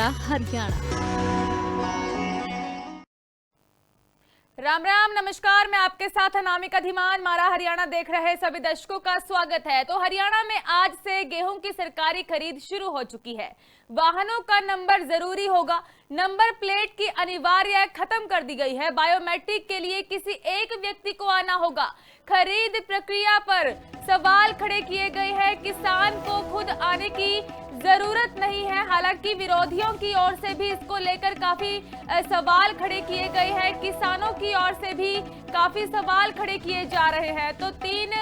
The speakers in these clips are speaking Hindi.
मारा हरियाणा। राम राम, नमस्कार। मैं आपके साथ अनामिका धीमान। मारा हरियाणा देख रहे सभी दर्शकों का स्वागत है। तो हरियाणा में आज से गेहूं की सरकारी खरीद शुरू हो चुकी है। वाहनों का नंबर जरूरी होगा, नंबर प्लेट की अनिवार्य खत्म कर दी गई है। बायोमेट्रिक के लिए किसी एक व्यक्ति को आना होगा। खरीद प्रक्रिया पर सवाल खड़े किए गए हैं। किसान को खुद आने की जरूरत नहीं है। हालांकि विरोधियों की ओर से भी इसको लेकर काफी सवाल खड़े किए गए हैं। किसानों की ओर से भी काफी सवाल खड़े किए जा रहे हैं। तो 3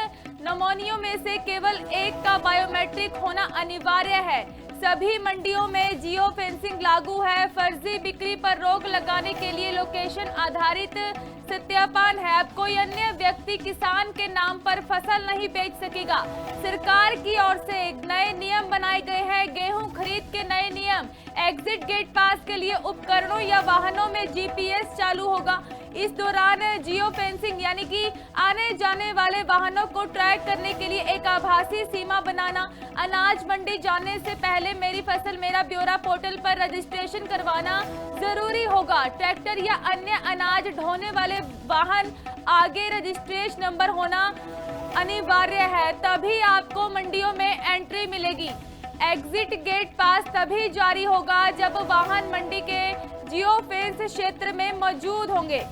नमूनियों में से केवल एक का बायोमेट्रिक होना अनिवार्य है। सभी मंडियों में जियो फेंसिंग लागू है। फर्जी बिक्री पर रोक लगाने के लिए लोकेशन आधारित सत्यापन है। अब कोई अन्य व्यक्ति किसान के नाम पर फसल नहीं बेच सकेगा। सरकार की ओर से नए नियम बनाए गए हैं। गेहूं खरीद के नए नियम। एग्जिट गेट पास के लिए उपकरणों या वाहनों में जीपीएस चालू होगा। इस दौरान जियो फेंसिंग यानी कि आने जाने वाले वाहनों को ट्रैक करने के लिए एक आभासी सीमा बनाना। अनाज मंडी जाने से पहले मेरी फसल मेरा ब्यौरा पोर्टल पर रजिस्ट्रेशन करवाना जरूरी होगा। ट्रैक्टर या अन्य अनाज ढोने वाले वाहन आगे रजिस्ट्रेशन नंबर होना अनिवार्य है, तभी आपको मंडियों में एंट्री मिलेगी। एग्जिट गेट पास तभी जारी होगा जब वाहन मंडी के जियो फेंस क्षेत्र में मौजूद होंगे।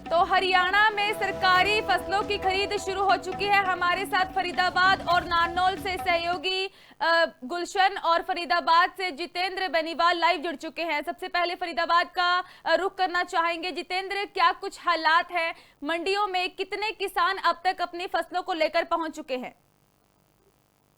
तो हरियाणा में सरकारी फसलों की खरीद शुरू हो चुकी है। हमारे साथ फरीदाबाद और नारनौल से सहयोगी गुलशन और फरीदाबाद से जितेंद्र बेनीवाल लाइव जुड़ चुके हैं। सबसे पहले फरीदाबाद का रुख करना चाहेंगे। जितेंद्र, क्या कुछ हालात हैं मंडियों में? कितने किसान अब तक अपनी फसलों को लेकर पहुंच चुके हैं?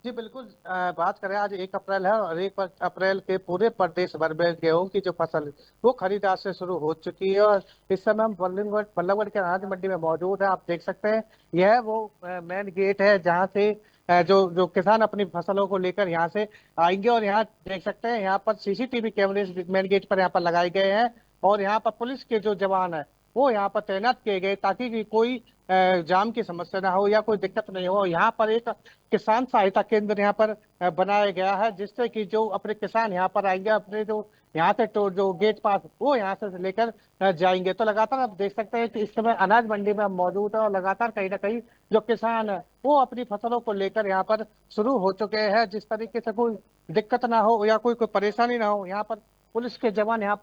जी बिल्कुल, बात करें आज 1 अप्रैल है और 1 अप्रैल के पूरे प्रदेश भर में गेहूं की जो फसल वो खरीद आज से शुरू हो चुकी है। और इस समय हम बल्लभगढ़ के अनाज मंडी में मौजूद है। आप देख सकते हैं यह वो मेन गेट है जहां से जो किसान अपनी फसलों को लेकर यहाँ से आएंगे। और यहाँ देख सकते हैं यहाँ पर सीसीटीवी कैमरे मेन गेट पर यहाँ पर लगाए गए हैं। और यहाँ पर पुलिस के जो जवान है वो यहाँ पर तैनात किए गए ताकि कोई जाम की समस्या ना हो या कोई दिक्कत नहीं हो। यहाँ पर एक किसान सहायता केंद्र यहाँ पर बनाया गया है जिससे कि जो अपने किसान यहाँ पर आएंगे अपने जो यहाँ से तो जो गेट पास वो यहाँ से लेकर जाएंगे। तो लगातार आप देख सकते हैं कि इस समय अनाज मंडी में हम मौजूद है और लगातार कहीं ना कहीं जो किसान है वो अपनी फसलों को लेकर यहाँ पर शुरू हो चुके हैं। जिस तरीके से कोई दिक्कत ना हो या कोई परेशानी ना हो, यहाँ पर पुलिस के जवान यहाँ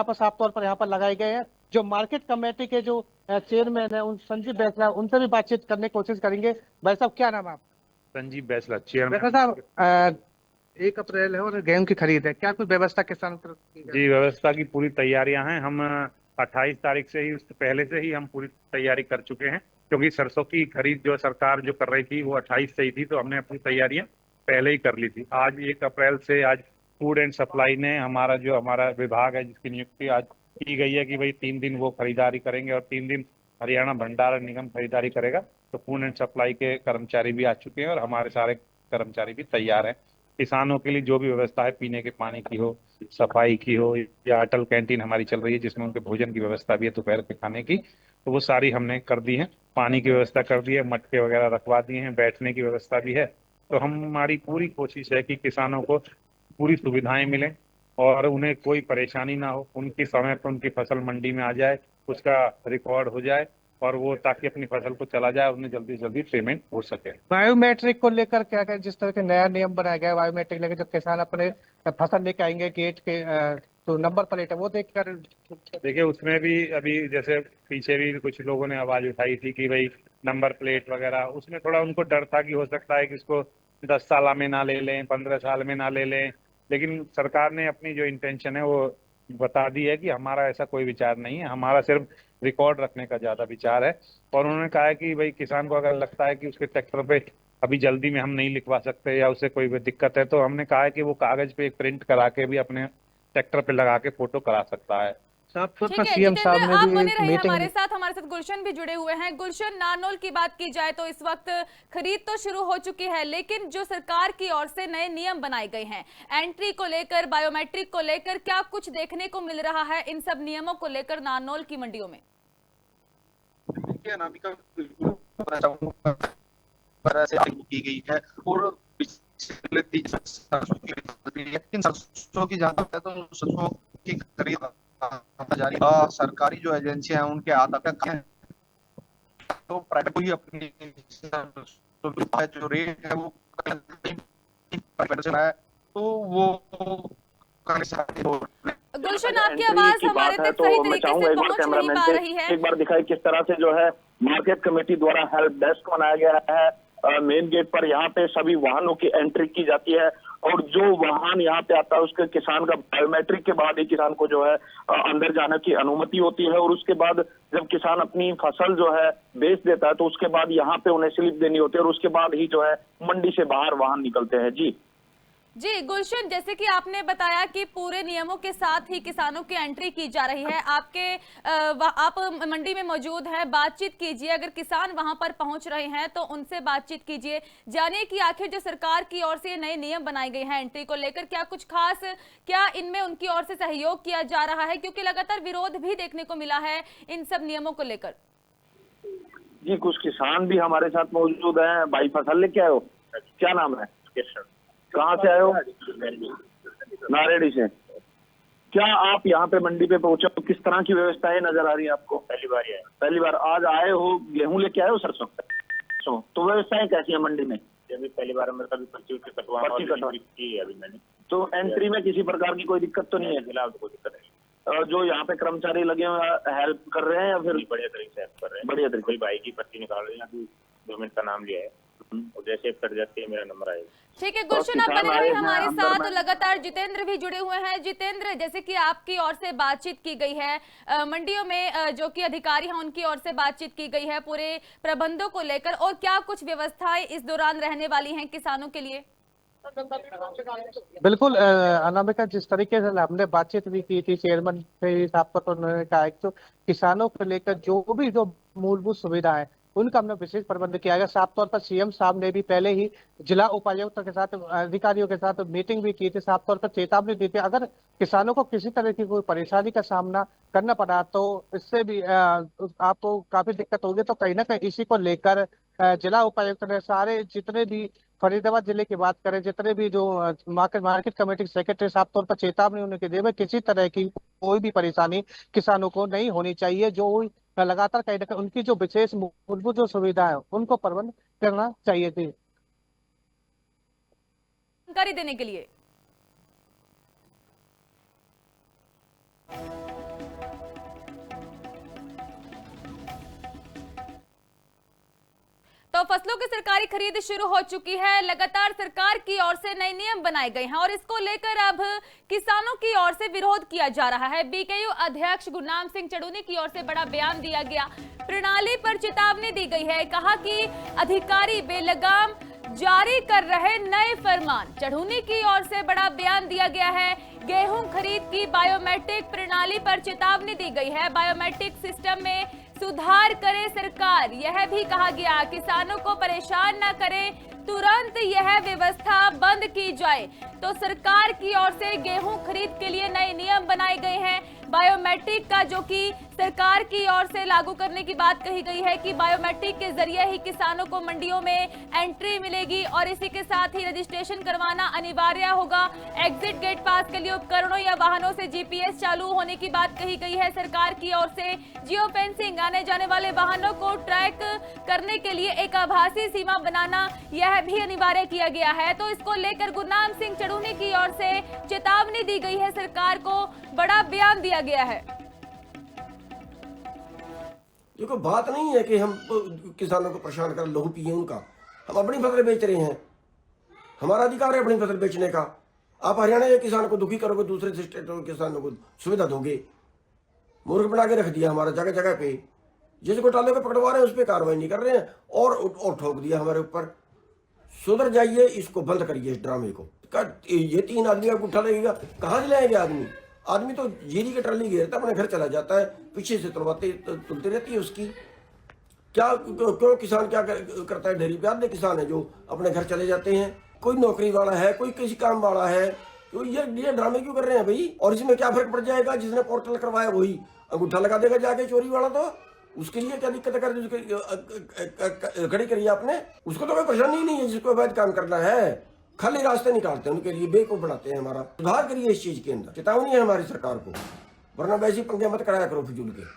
पर साफ तौर पर यहाँ पर लगाए गए हैं। जो मार्केट कमेटी के जो चेयरमैन है उन संजीव बैसला, उनसे भी बातचीत करने की कोशिश करेंगे। भाई साहब, क्या नाम है आप? संजीव बैसला, चेयरमैन। बैसला साहब, 1 अप्रैल है और गेहूं की खरीद है, क्या कुछ व्यवस्था किसानों की तरफ की है? जी, व्यवस्था की पूरी तैयारियां हैं। हम 28 तारीख से ही, उससे पहले से ही हम पूरी तैयारी कर चुके हैं, क्योंकि सरसों की खरीद जो सरकार जो कर रही थी वो 28 से ही थी, तो हमने अपनी तैयारियां पहले ही कर ली थी। आज 1 अप्रैल से आज फूड एंड सप्लाई ने हमारा विभाग है जिसकी नियुक्ति आज की गई है कि भाई 3 दिन वो खरीदारी करेंगे और 3 दिन हरियाणा भंडारण निगम खरीदारी करेगा। तो फूड एंड सप्लाई के कर्मचारी भी आ चुके हैं और हमारे सारे कर्मचारी भी तैयार हैं। किसानों के लिए जो भी व्यवस्था है, पीने के पानी की हो, सफाई की हो, या अटल कैंटीन हमारी चल रही है जिसमें उनके भोजन की व्यवस्था भी है दोपहर के खाने की, तो वो सारी हमने कर दी है। पानी की व्यवस्था कर दी है, मटके वगैरह रखवा दिए हैं, बैठने की व्यवस्था भी है। तो हमारी पूरी कोशिश है कि किसानों को पूरी सुविधाएं मिलें और उन्हें कोई परेशानी ना हो, उनकी समय पर उनकी फसल मंडी में आ जाए, उसका रिकॉर्ड हो जाए और वो ताकि अपनी फसल को चला जाए, उन्हें जल्दी से जल्दी पेमेंट हो सके। बायोमेट्रिक को लेकर क्या क्या जिस तरह के नया नियम बनाया गया है बायोमेट्रिक लेकर, जो किसान अपने फसल लेके आएंगे गेट के तो नंबर प्लेट है वो देखकर, देखिए उसमें भी अभी जैसे पीछे भी कुछ लोगों ने आवाज उठाई थी कि भाई नंबर प्लेट वगैरह, उसमें थोड़ा उनको डर था कि हो सकता है कि इसको 10 साल में ना ले लें, 15 साल में ना ले लें। लेकिन सरकार ने अपनी जो इंटेंशन है वो बता दी है कि हमारा ऐसा कोई विचार नहीं है, हमारा सिर्फ रिकॉर्ड रखने का ज्यादा विचार है। और उन्होंने कहा है कि भाई किसान को अगर लगता है कि उसके ट्रैक्टर पे अभी जल्दी में हम नहीं लिखवा सकते या उसे कोई भी दिक्कत है, तो हमने कहा है कि वो कागज पे एक प्रिंट करा के भी अपने ट्रैक्टर पे लगा के फोटो करा सकता है। ठीक है जितेंद्र, आप बने रहिए हमारे साथ गुलशन भी जुड़े हुए हैं। गुलशन, नारनौल की बात की जाए तो इस वक्त खरीद तो शुरू हो चुकी है, लेकिन जो सरकार की ओर से नए नियम बनाए गए हैं एंट्री को लेकर, बायोमेट्रिक को लेकर, क्या कुछ देखने को मिल रहा है इन सब नियमों को लेकर नारनौल की मंडियों में? देखिए अनामिका बिल्कुल तरह से की गई है और लेकिन सरसों की जहाँ तक है तो सरसों की खरीद जारी सरकारी जो एजेंसियां हैं उनके हाथ तक है, तो प्राइवेट को ही अपनी जो रेट है वो प्राइवेट से रहा है तो वो गुलशन, आपकी आवाज हमारे तक सही तरीके से पहुंच नहीं पा रही है। एक बार दिखाई किस तरह से जो है मार्केट कमेटी द्वारा हेल्प डेस्क बनाया गया है। मेन गेट पर यहाँ पे सभी वाहनों की एंट्री की जाती है और जो वाहन यहाँ पे आता है उसके किसान का बायोमेट्रिक के बाद ही किसान को जो है अंदर जाने की अनुमति होती है और उसके बाद जब किसान अपनी फसल जो है बेच देता है तो उसके बाद यहाँ पे उन्हें स्लिप देनी होती है और उसके बाद ही जो है मंडी से बाहर वाहन निकलते हैं। जी गुलशन, जैसे कि आपने बताया कि पूरे नियमों के साथ ही किसानों की एंट्री की जा रही है। आप मंडी में मौजूद हैं, बातचीत कीजिए। अगर किसान वहां पर पहुंच रहे हैं तो उनसे बातचीत कीजिए, जानिए कि आखिर जो सरकार की ओर से नए नियम बनाए गए हैं एंट्री को लेकर, क्या कुछ खास, क्या इनमें उनकी ओर से सहयोग किया जा रहा है, क्योंकि लगातार विरोध भी देखने को मिला है इन सब नियमों को लेकर। जी, कुछ किसान भी हमारे साथ मौजूद हैं। भाई फसल लेके आए हो? क्या नाम है? कहाँ से आए हो? नारेडी से। क्या आप यहाँ पे मंडी पे पहुंचे हो? किस तरह की व्यवस्थाएं नजर आ रही है आपको? पहली बार ही आए। पहली बार आज आए हो? गेहूं लेके आए हो? सरसों तो व्यवस्थाएं कैसी है मंडी में? अभी पहली बार मेरे कभी पर्ची की है अभी मैंने। तो एंट्री में किसी प्रकार की कोई दिक्कत तो नहीं है? फिलहाल तो कोई दिक्कत नहीं। जो यहाँ पे कर्मचारी लगे हुए हेल्प कर रहे हैं या फिर? बढ़िया तरीके से हेल्प कर रहे हैं। बढ़िया तरीके। कोई भाई की पर्ची निकाल रहे हैं, अभी 2 मिनट का नाम लिया है और जैसे कट जाती है मेरा नंबर आएगा। ठीक है गुलशन, आप बने रहिए हमारे साथ। लगातार जितेंद्र भी जुड़े हुए हैं। जितेंद्र, जैसे कि आपकी ओर से बातचीत की गई है, मंडियों में जो कि अधिकारी हैं उनकी ओर से बातचीत की गई है पूरे प्रबंधों को लेकर, और क्या कुछ व्यवस्थाएं इस दौरान रहने वाली हैं किसानों के लिए? बिल्कुल अनामिका, जिस तरीके से हमने बातचीत भी की थी चेयरमैन से साहब को, तो उन्होंने कहा कि तो किसानों को लेकर जो मूलभूत सुविधा है उनका हमने विशेष प्रबंध किया गया। साफ तौर पर सीएम साहब ने भी पहले ही जिला उपायुक्त के साथ, अधिकारियों के साथ मीटिंग भी की थी, साफ तौर पर चेतावनी दी थी अगर किसानों को किसी तरह की कोई परेशानी का सामना करना पड़ा तो इससे भी आपको काफी दिक्कत होगी। तो कहीं ना कहीं इसी को लेकर जिला उपायुक्त ने सारे जितने भी फरीदाबाद जिले की बात करें, जितने भी जो मार्केट कमेटी सेक्रेटरी, साफ तौर पर चेतावनी उन्हें दी है किसी तरह की कोई भी परेशानी किसानों को नहीं होनी चाहिए। जो लगातार कहीं ना कहीं उनकी जो विशेष मूलभूत जो सुविधा है उनको प्रबंध करना चाहिए थी। जानकारी देने के लिए तो फसलों की सरकारी खरीद शुरू हो चुकी है। लगातार सरकार की ओर से नए नियम बनाए गए हैं और इसको लेकर अब किसानों की ओर से विरोध किया जा रहा है। बीकेयू अध्यक्ष गुरनाम सिंह चढ़ूनी की ओर से बड़ा बयान दिया गया, प्रणाली पर चेतावनी दी गई है। कहा कि अधिकारी बेलगाम जारी कर रहे नए फरमान। चढ़ूनी की ओर से बड़ा बयान दिया गया है। गेहूं खरीद की बायोमेट्रिक प्रणाली पर चेतावनी दी गई है। बायोमेट्रिक सिस्टम में सुधार करे सरकार, यह भी कहा गया। किसानों को परेशान न करें, तुरंत यह व्यवस्था बंद की जाए। तो सरकार की ओर से गेहूं खरीद के लिए नए नियम बनाए गए हैं। बायोमेट्रिक का जो कि सरकार की ओर से लागू करने की बात कही गई है कि बायोमेट्रिक के जरिए ही किसानों को मंडियों में एंट्री मिलेगी और इसी के साथ ही रजिस्ट्रेशन करवाना अनिवार्य होगा। एग्जिट गेट पास के लिए उपकरणों या वाहनों से जीपीएस चालू होने की बात कही गई है सरकार की ओर से। जियो फेंसिंग, आने जाने वाले वाहनों को ट्रैक करने के लिए एक आभासी सीमा बनाना, यह भी अनिवार्य किया गया है। तो इसको लेकर गुरनाम सिंह चढ़ूनी की ओर से चेतावनी दी गई है, सरकार को बड़ा बयान दिया गया है। देखो, बात नहीं है कि हम किसानों को परेशान कर लहू पिए उनका। हम अपनी फसल बेच रहे हैं, हमारा अधिकार है अपनी फसल बेचने का। आप हरियाणा के किसान को दुखी करोगे, दूसरे स्टेटों के किसानों को सुविधा दोगे। मूर्ख बना के रख दिया हमारा जगह जगह पे। जिस घोटाले को पकड़वा रहे हैं उस पर कार्रवाई नहीं कर रहे हैं और ठोक दिया हमारे ऊपर। सुधर जाइए, इसको बंद करिए इस ड्रामे को। ये 3 आदमी का गुट्ठा लगेगा, कहाँ से लाएंगे आदमी तो जीरी की ट्राली घेरता अपने घर चला जाता है, पीछे से तुलते रहती है उसकी। क्यों किसान क्या करता है? ढेरी पे आधे किसान है जो अपने घर चले जाते हैं। कोई नौकरी वाला है, कोई किसी काम वाला है, तो ये ड्रामे क्यों कर रहे हैं भाई? और इसमें क्या फर्क पड़ जाएगा? जिसने पोर्टल करवाया वही अंगूठा लगा देगा जाके चोरी वाला। तो उसके लिए क्या दिक्कत कर खड़ी करी आपने? उसको तो कोई परेशानी नहीं है, जिसको अवैध काम करना है खाली रास्ते निकालते हैं, उनके लिए बेवकूफ बनाते हैं। हमारा सुधार करिए इस चीज के अंदर, चेतावनी है हमारी सरकार को, वरना वैसी पंगे मत कराया करो फिजूल के।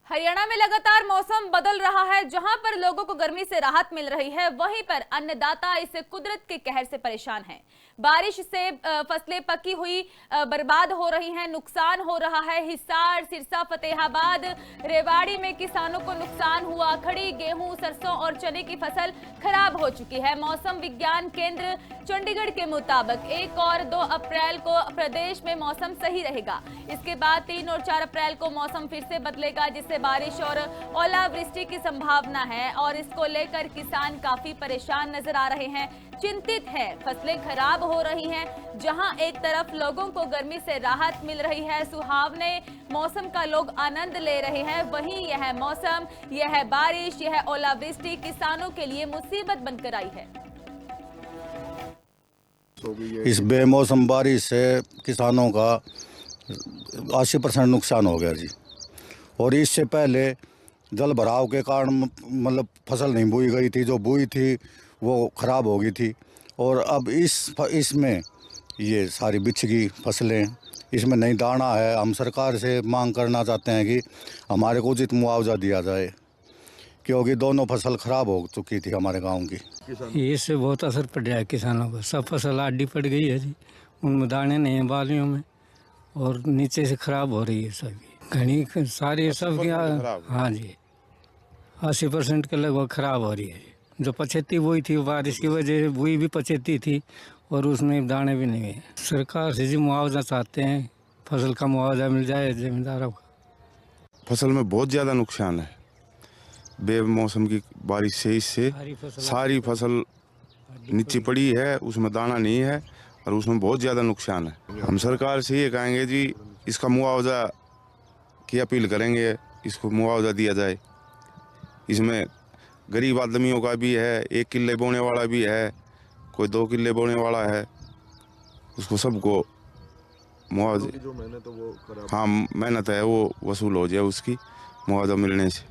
हरियाणा में लगातार मौसम बदल रहा है। जहां पर लोगों को गर्मी से राहत मिल रही है, वहीं पर अन्नदाता इस कुदरत के कहर से परेशान हैं। बारिश से फसलें पकी हुई बर्बाद हो रही हैं, नुकसान हो रहा है। हिसार, सिरसा, फतेहाबाद, रेवाड़ी में किसानों को नुकसान हुआ। खड़ी गेहूं, सरसों और चने की फसल खराब हो चुकी है। मौसम विज्ञान केंद्र चंडीगढ़ के मुताबिक 1 और 2 अप्रैल को प्रदेश में मौसम सही रहेगा। इसके बाद 3 और 4 अप्रैल को मौसम फिर से बदलेगा, जिससे बारिश और ओलावृष्टि की संभावना है और इसको लेकर किसान काफी परेशान नजर आ रहे हैं, चिंतित हैं। फसलें खराब हो रही हैं। जहां एक तरफ लोगों को गर्मी से राहत मिल रही है, सुहावने मौसम का लोग आनंद ले रहे हैं, वहीं यह मौसम, यह बारिश, यह ओलावृष्टि किसानों के लिए मुसीबत बनकर आई है। इस बेमौसम बारिश से किसानों का 80% नुकसान हो गया जी। और इससे पहले जल भराव के कारण मतलब फसल नहीं बोई गई थी, जो बोई थी वो ख़राब हो गई थी। और अब इसमें ये सारी बिछ गई फसलें, इसमें नहीं दाना है। हम सरकार से मांग करना चाहते हैं कि हमारे को उचित मुआवजा दिया जाए, क्योंकि दोनों फसल ख़राब हो चुकी थी हमारे गांव की। इससे बहुत असर पड़ रहा है किसानों को। सब फसल आडी पड़ गई है जी, उनमें दाने नहीं हैं बालियों में, और नीचे से ख़राब हो रही है सभी घनी सारी सब क्या। हाँ जी, 80% के लगभग ख़राब हो रही है। जो पछेती बोई थी बारिश की वजह से बोई भी पछेती थी, और उसमें दाने भी नहीं है। सरकार से जी मुआवजा चाहते हैं, फसल का मुआवजा मिल जाए जमींदारों को। फसल में बहुत ज़्यादा नुकसान है बेमौसम की बारिश से। इससे सारी फसल नीचे पड़ी है, उसमें दाना नहीं है और उसमें बहुत ज़्यादा नुकसान है। हम सरकार से ये कहेंगे जी, इसका मुआवजा की अपील करेंगे, इसको मुआवजा दिया जाए। इसमें गरीब आदमियों का भी है, 1 किले बोने वाला भी है, कोई 2 किले बोने वाला है, उसको सबको मुआवजा, जो मेहनत है वो हाँ मेहनत है वो वसूल हो जाए उसकी मुआवजा मिलने से।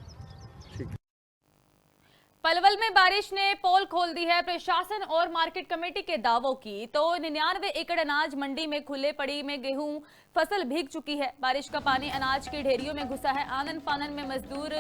पलवल में बारिश ने पोल खोल दी है प्रशासन और मार्केट कमेटी के दावों की। तो 99 एकड़ अनाज मंडी में खुले पड़ी में गेहूं फसल भीग चुकी है। बारिश का पानी अनाज की ढेरियों में घुसा है। आनन फानन में मजदूर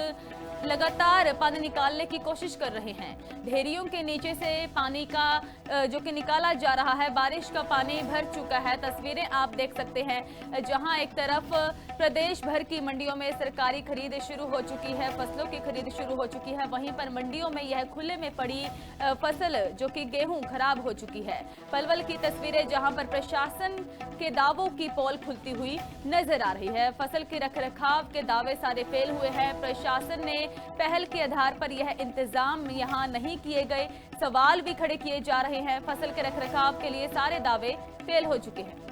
लगातार पानी निकालने की कोशिश कर रहे हैं। ढेरियों के नीचे से पानी का जो कि निकाला जा रहा है। बारिश का पानी भर चुका है। तस्वीरें आप देख सकते हैं, जहां एक तरफ प्रदेश भर की मंडियों में सरकारी खरीद शुरू हो चुकी है, फसलों की खरीद शुरू हो चुकी है, वहीं पर मंडियों में यह खुले में पड़ी फसल जो कि गेहूं खराब हो चुकी है। पलवल की तस्वीरें जहां पर प्रशासन के दावों की पोल खुलती हुई नजर आ रही है। फसल के रखरखाव के दावे सारे फेल हुए हैं। प्रशासन ने पहल के आधार पर यह इंतजाम यहां नहीं किए गए, सवाल भी खड़े किए जा रहे हैं। फसल के रखरखाव के लिए सारे दावे फेल हो चुके हैं।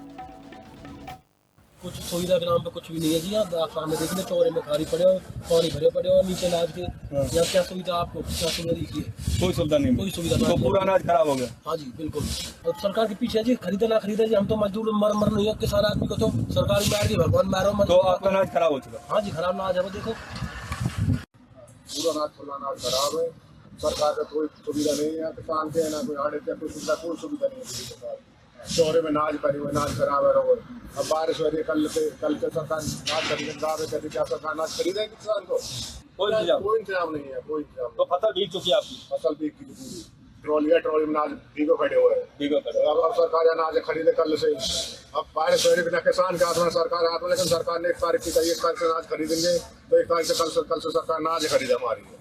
कुछ सुविधा के नाम पे कुछ भी नहीं है जी। आप सामने देखने चौरे में खाली पड़े हो, पानी भरे पड़े हो, नीचे अनाज के यहाँ क्या सुविधा आपको क्या सुविधा दी है? कोई सुविधा नहीं, कोई सुविधा तो पूरा अनाज खराब हो गया। हाँ जी बिल्कुल। और सरकार के पीछे जी खरीदे ना खरीदे जी, हम तो मजदूर मर नहीं है, किसान आदमी को तो सरकारी मार दी, भगवान मारो। तो आपका अनाज खराब हो चुका? हाँ जी, खराब अनाज है वो देखो, पूरा अनाज खराब है। सरकार का कोई सुविधा नहीं है, किसान के ना कोई आड़े कोई सुविधा नहीं है। चौरे में नाज पड़ी हुई, नाज खराब है। अब बारिश हो रही है, कल से सरकार नाज खरीदेंगे, क्या सरकार नाज खरीदेगी किसान को? कोई इंतजाम नहीं है, कोई इंतजाम। तो फसल भीग चुकी है आपकी? फसल भीग की पूरी ट्रॉली में नाज भीगो खड़े हुए हैं। अब सरकार अनाज खरीदे कल से। अब बारिश हो रही है, किसान के हाथ में, सरकार के हाथ में, लेकिन सरकार ने 1 तारीख की 1 तारीख से नाज खरीदेंगे, तो 1 तारीख से कल से सरकार नाज खरीदे हमारी।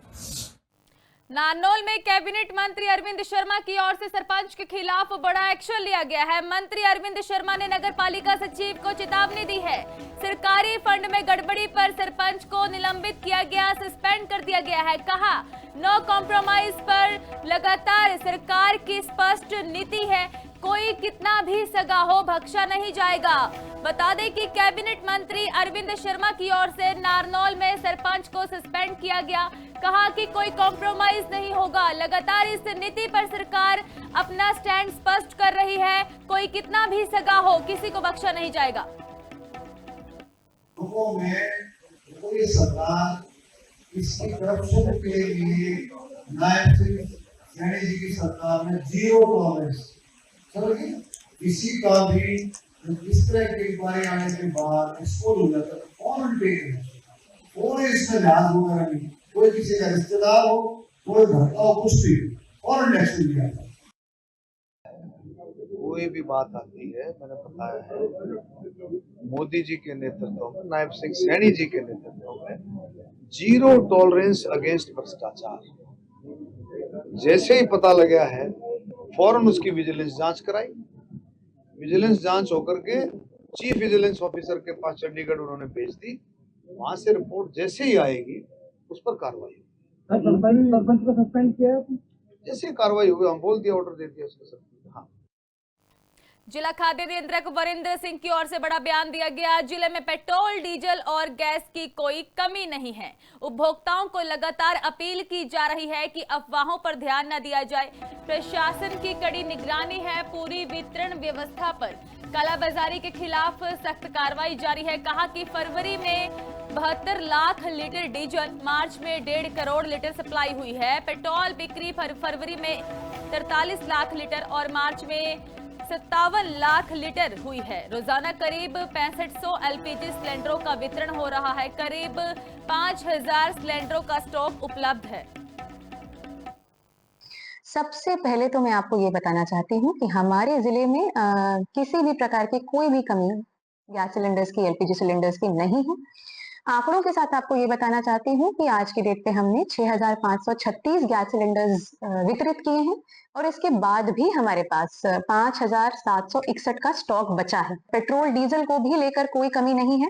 नारनौल में कैबिनेट मंत्री अरविंद शर्मा की ओर से सरपंच के खिलाफ बड़ा एक्शन लिया गया है। मंत्री अरविंद शर्मा ने नगर पालिका सचिव को चेतावनी दी है। सरकारी फंड में गड़बड़ी पर सरपंच को निलंबित किया गया, सस्पेंड कर दिया गया है। कहा, नो कॉम्प्रोमाइज पर लगातार सरकार की स्पष्ट नीति है, कोई कितना भी सगा हो बख्शा नहीं जाएगा। बता दें कि कैबिनेट मंत्री अरविंद शर्मा की ओर से नारनौल में सरपंच को सस्पेंड किया गया। कहा कि कोई कॉम्प्रोमाइज नहीं होगा। लगातार इस नीति पर सरकार अपना स्टैंड स्पष्ट कर रही है, कोई कितना भी सगा हो किसी को बख्शा नहीं जाएगा। लोगों में कोई सरकार इसकी करप्शन के लिए नायब सिंह सैनी जी की सरकार ने 0 टॉलरेंस चलिए इसी का भी इस तरह की इंक्वायरी आने के बाद एक्सपोज हो जाता है कौन टेक और इसमें ध्यान वगैरह नहीं, कोई किसी का रिश्तेदार हो, कोई भड़का हो, कुछ भी फॉरेन एक्शन लिया जाता है। कोई भी बात आती है, मैंने बताया है, मोदी जी के नेतृत्व में, नायब सिंह सैनी जी के नेतृत्व में 0 टॉलरेंस अगेंस्ट भ्रष्टाचार। जैसे ही पता लगा है फौरन उसकी विजिलेंस जांच कराई, विजिलेंस जांच होकर के चीफ विजिलेंस ऑफिसर के पास चंडीगढ़ उन्होंने भेज दी। वहां से रिपोर्ट जैसे ही आएगी उस पर कार्रवाई। सरपंच को सस्पेंड किया है, जैसे कार्रवाई होगी हम बोल दिया, ऑर्डर दे दिया उसको सब। हाँ, जिला खाद्य नियंत्रक वरिंद्र सिंह की ओर से बड़ा बयान दिया गया। जिले में पेट्रोल, डीजल और गैस की कोई कमी नहीं है। उपभोक्ताओं को लगातार अपील की जा रही है कि अफवाहों पर ध्यान न दिया जाए। प्रशासन की कड़ी निगरानी है पूरी वितरण व्यवस्था पर। कालाबाजारी के खिलाफ सख्त कार्रवाई जारी है। कहा कि फरवरी में 72 लाख लीटर डीजल, मार्च में 1.5 करोड़ लीटर सप्लाई हुई है। पेट्रोल बिक्री फरवरी में 43 लाख लीटर और मार्च में 57 लाख लीटर हुई है। रोजाना करीब 6500 एलपीजी सिलेंडरों का वितरण हो रहा है। करीब 5000 सिलेंडरों का स्टॉक उपलब्ध है। सबसे पहले तो मैं आपको ये बताना चाहती हूँ कि हमारे जिले में किसी भी प्रकार की कोई भी कमी गैस सिलेंडर्स की, एलपीजी सिलेंडर्स की नहीं है। आंकड़ों के साथ आपको ये बताना चाहती हूँ कि आज की डेट पे हमने 6536 गैस सिलेंडर्स वितरित किए हैं और इसके बाद भी हमारे पास 5761 का स्टॉक बचा है। पेट्रोल डीजल को भी लेकर कोई कमी नहीं है।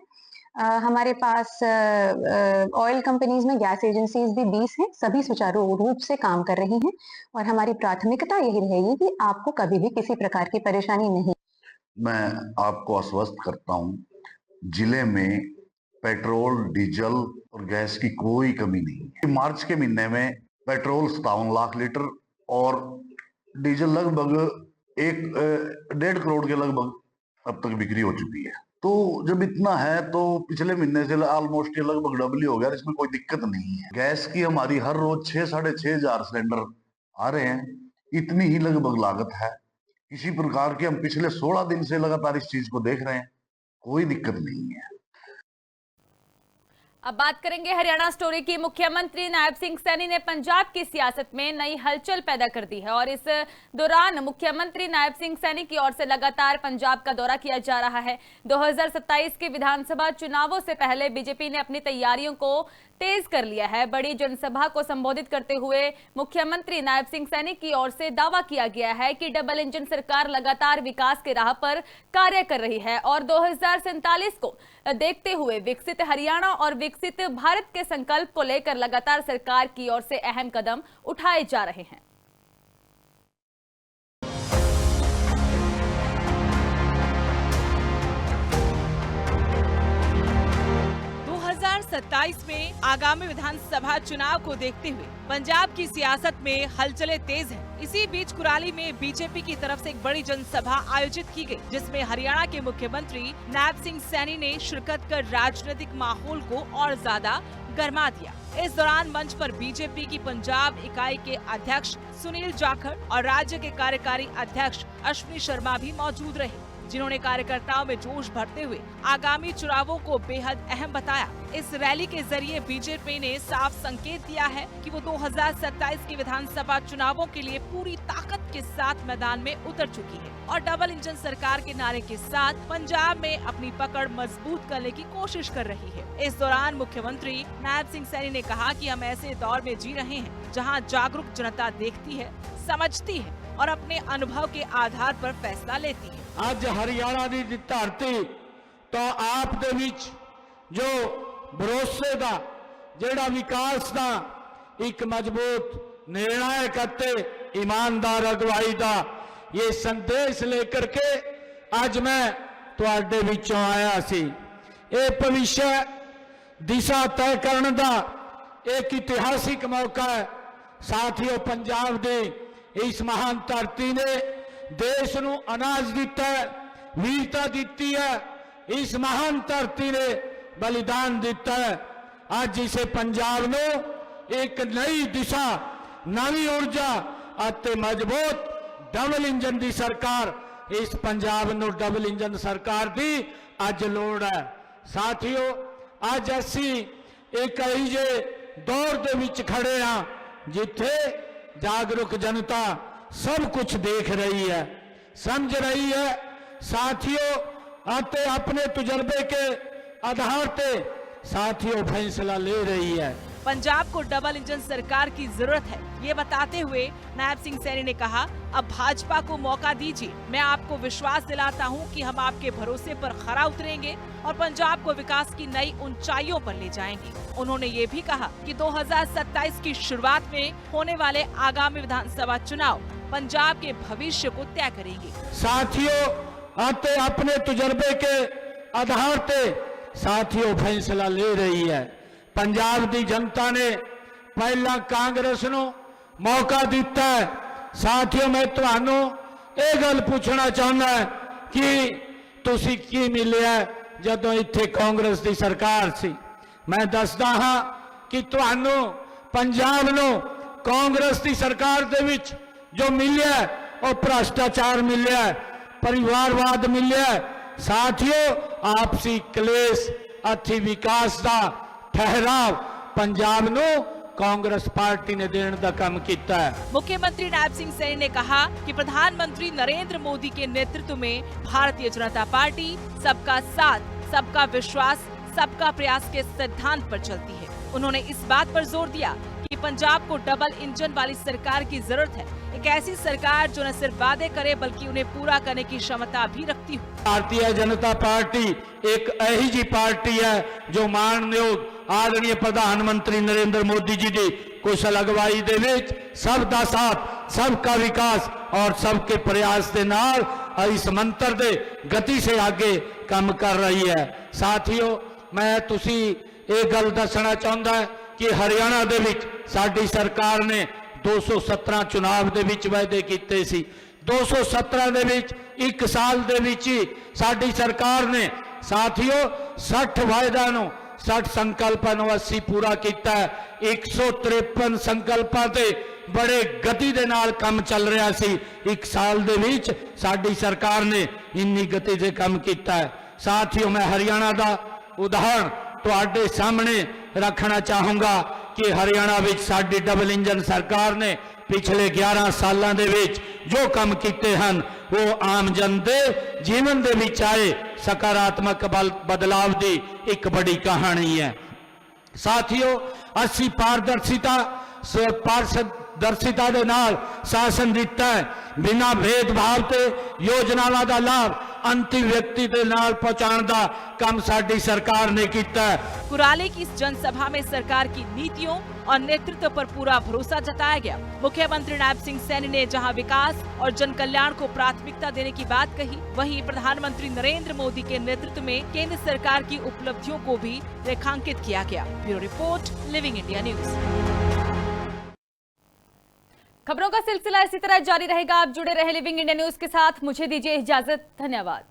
हमारे पास ऑयल कंपनीज में गैस एजेंसीज भी 20 हैं, सभी सुचारू रूप से काम कर रही हैं और हमारी प्राथमिकता यही रहेगी कि आपको कभी भी किसी प्रकार की परेशानी नहीं। मैं आपको आश्वस्त करता हूँ, जिले में पेट्रोल, डीजल और गैस की कोई कमी नहीं। मार्च के महीने में पेट्रोल 57 लाख लीटर और डीजल लगभग 1.5 करोड़ के लगभग अब तक बिक्री हो चुकी है। तो जब इतना है तो पिछले महीने से ऑलमोस्ट लगभग डबल ही हो गया, इसमें कोई दिक्कत नहीं है। गैस की हमारी हर रोज 6-6.5 सिलेंडर आ रहे हैं, इतनी ही लगभग लागत है। किसी प्रकार की हम पिछले 16 दिन से लगातार इस चीज को देख रहे हैं, कोई दिक्कत नहीं है। अब बात करेंगे हरियाणा स्टोरी की। मुख्यमंत्री नायब सिंह सैनी ने पंजाब की सियासत में नई हलचल पैदा कर दी है और इस दौरान मुख्यमंत्री नायब सिंह सैनी की ओर से लगातार पंजाब का दौरा किया जा रहा है। 2027 के विधानसभा चुनावों से पहले बीजेपी ने अपनी तैयारियों को तेज कर लिया है। बड़ी जनसभा को संबोधित करते हुए मुख्यमंत्री नायब सिंह सैनी की ओर से दावा किया गया है कि डबल इंजन सरकार लगातार विकास के राह पर कार्य कर रही है और 2047 को देखते हुए विकसित हरियाणा और विकसित भारत के संकल्प को लेकर लगातार सरकार की ओर से अहम कदम उठाए जा रहे हैं। 2027 में आगामी विधानसभा चुनाव को देखते हुए पंजाब की सियासत में हलचलें तेज हैं। इसी बीच कुराली में बीजेपी की तरफ से एक बड़ी जनसभा आयोजित की गई, जिसमें हरियाणा के मुख्यमंत्री नायब सिंह सैनी ने शिरकत कर राजनीतिक माहौल को और ज्यादा गरमा दिया। इस दौरान मंच पर बीजेपी की पंजाब इकाई के अध्यक्ष सुनील जाखड़ और राज्य के कार्यकारी अध्यक्ष अश्विनी शर्मा भी मौजूद रहे, जिन्होंने कार्यकर्ताओं में जोश भरते हुए आगामी चुनावों को बेहद अहम बताया। इस रैली के जरिए बीजेपी ने साफ संकेत दिया है कि वो 2027 के विधानसभा चुनावों के लिए पूरी ताकत के साथ मैदान में उतर चुकी है और डबल इंजन सरकार के नारे के साथ पंजाब में अपनी पकड़ मजबूत करने की कोशिश कर रही है। इस दौरान मुख्यमंत्री नायब सिंह सैनी ने कहा कि हम ऐसे दौर में जी रहे हैं जहां जागरूक जनता देखती है, समझती है और अपने अनुभव के आधार पर फैसला लेती है। आज हरियाणा की धरती तो आप दे विच जो भरोसे दा जेड़ा विकास दा एक मजबूत निर्णायक अते ईमानदार अगवाई दा ये संदेश लेकर के आज मैं तुहाडे विचों आया सी। ये भविष्य दिशा तय करने दा एक इतिहासिक मौका है। साथियों, पंजाब दे इस महान धरती ने देश नूं अनाज दिता है, वीरता दिती है। इस महान धरती ने बलिदान दिता है। आज इसे पंजाब ਨੂੰ एक नई दिशा, नवी ऊर्जा ਅਤੇ मजबूत डबल इंजन की सरकार, इस पंजाब ਨੂੰ डबल इंजन सरकार की ਅੱਜ ਲੋੜ है। साथियों, ਅੱਜ ਅਸੀਂ एक ਅਜਿਹੇ दौर ਦੇ ਵਿੱਚ खड़े हाँ जिथे जागरूक जनता सब कुछ देख रही है, समझ रही है। साथियों, आते अपने तजुर्बे के आधार पे साथियों फैसला ले रही है। पंजाब को डबल इंजन सरकार की जरूरत है, ये बताते हुए नायब सिंह सैनी ने कहा, अब भाजपा को मौका दीजिए। मैं आपको विश्वास दिलाता हूं कि हम आपके भरोसे पर खरा उतरेंगे और पंजाब को विकास की नई ऊंचाइयों पर ले जाएंगे। उन्होंने ये भी कहा कि 2027 की शुरुआत में होने वाले आगामी विधानसभा चुनाव पंजाब के भविष्य को तय करेंगे। साथियों, आते अपने तजुर्बे के आधार पे साथियों फैसला ले रही है। पंजाब की जनता ने पहला कांग्रेस ਨੂੰ मौका दिता है। साथियों, मैं ਤੁਹਾਨੂੰ ਇਹ ਗੱਲ ਪੁੱਛਣਾ ਚਾਹੁੰਦਾ कि ਤੁਸੀਂ ਕੀ ਮਿਲਿਆ ਜਦੋਂ ਇੱਥੇ ਕਾਂਗਰਸ ਦੀ ਸਰਕਾਰ ਸੀ। मैं ਦੱਸਦਾ ਹਾਂ कि ਤੁਹਾਨੂੰ पंजाब ਨੂੰ ਕਾਂਗਰਸ ਦੀ ਸਰਕਾਰ ਦੇ ਵਿੱਚ जो मिलिया ਉਹ ਭ੍ਰਿਸ਼ਟਾਚਾਰ मिलिया, परिवारवाद मिलिया। साथियों, आपसी कलेश अथी विकास का ठहराव पंजाब ਨੂੰ कांग्रेस पार्टी ने देने का काम किया है। मुख्यमंत्री नायब सिंह सैनी ने कहा कि प्रधानमंत्री नरेंद्र मोदी के नेतृत्व में भारतीय जनता पार्टी सबका साथ, सबका विश्वास, सबका प्रयास के सिद्धांत पर चलती है। उन्होंने इस बात पर जोर दिया कि पंजाब को डबल इंजन वाली सरकार की जरूरत है, एक ऐसी सरकार जो न सिर्फ वादे करे बल्कि उन्हें पूरा करने की क्षमता भी रखती हो। भारतीय जनता पार्टी एक ऐसी जी पार्टी है जो मानयोग आदरणीय प्रधानमंत्री नरेंद्र मोदी जी की कुशल अगवाई दे विच सबका साथ, सबका विकास और सबके प्रयास के नाल इस मंत्र दे गति से आगे काम कर रही है। साथियों, मैं तुसी एक गल दसना चाहता कि हरियाणा दे विच साडी सरकार ने 217 चुनाव दे विच वायदे कीते सी। 217 दे विच एक साल दे विच ही साडी सरकार ने साथियों 60 वायदा नूं 60 संकल्पां नूं 80 पूरा किया है। 153 संकल्पां ते बड़े गति दे नाल काम चल रहा सी। एक साल दे विच साडी सरकार ने इन्नी गति से काम किया है। साथियों, मैं हरियाणा का उदाहरण तुहाडे सामने रखना चाहूँगा कि हरियाणा विच साडी डबल इंजन सरकार ने पिछले 11 सालों दे विच जो काम किए हैं वो आम जन दे जीवन दे विच आए सकारात्मक बदलाव की एक बड़ी कहानी है। साथियों, असी पारदर्शिता दे नाल शासन दिता है, बिना भेदभाव के योजनावां दा लाभ अंतिम व्यक्ति दे नाल पहुंचाने का काम साडी सरकार ने किया है। कुराली की इस जनसभा में सरकार की नीतियों और नेतृत्व पर पूरा भरोसा जताया गया। मुख्यमंत्री नायब सिंह सैनी ने जहां विकास और जन कल्याण को प्राथमिकता देने की बात कही, वहीं प्रधानमंत्री नरेंद्र मोदी के नेतृत्व में केंद्र सरकार की उपलब्धियों को भी रेखांकित किया गया। Bureau report, living India news. खबरों का सिलसिला इसी तरह जारी रहेगा। आप जुड़े रहे लिविंग इंडिया न्यूज के साथ। मुझे दीजिए इजाजत। धन्यवाद।